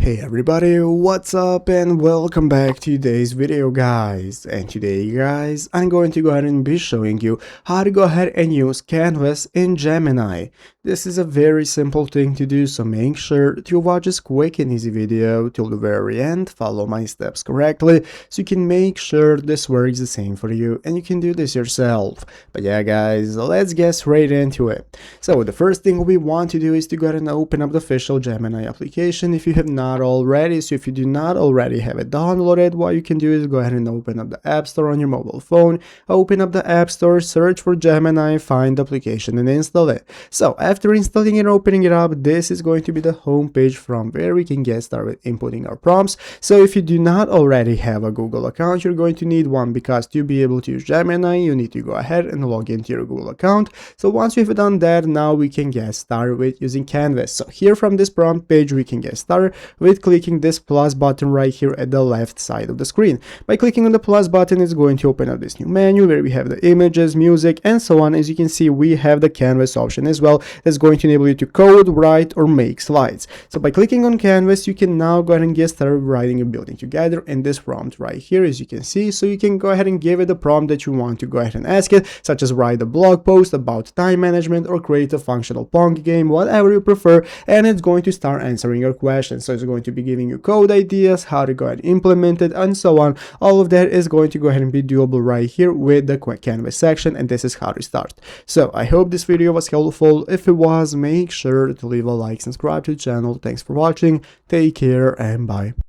Hey everybody, what's up and welcome back to today's video guys. And today guys, I'm going to go ahead and be showing you how to go ahead and use Canvas in Gemini. This is a very simple thing to do, so make sure to watch this quick and easy video till the very end, follow my steps correctly, so you can make sure this works the same for you and you can do this yourself. But yeah guys, let's get straight into it. So the first thing we want to do is to go ahead and open up the official Gemini application if you have not already. So if you do not already have it downloaded, what you can do is go ahead and open up the App Store on your mobile phone, open up the App Store, search for Gemini, find the application and install it. So after installing and opening it up, this is going to be the home page from where we can get started inputting our prompts. So if you do not already have a Google account, you're going to need one, because to be able to use Gemini, you need to go ahead and log into your Google account. So once you've done that, now we can get started with using Canvas. So here from this prompt page, we can get started with clicking this plus button right here at the left side of the screen. By clicking on the plus button, it's going to open up this new menu where we have the images, music, and so on. As you can see, we have the Canvas option as well. That's going to enable you to code, write, or make slides. So by clicking on Canvas, you can now go ahead and get started writing and building together in this prompt right here, as you can see. So you can go ahead and give it the prompt that you want to go ahead and ask it, such as write a blog post about time management or create a functional Pong game, whatever you prefer, and it's going to start answering your questions. So it's going to be giving you code ideas, how to go ahead and implement it, and so on. All of that is going to go ahead and be doable right here with the Canvas section, and this is how to start. So I hope this video was helpful. If it was, make sure to leave a like, subscribe to the channel. Thanks for watching, take care, and bye.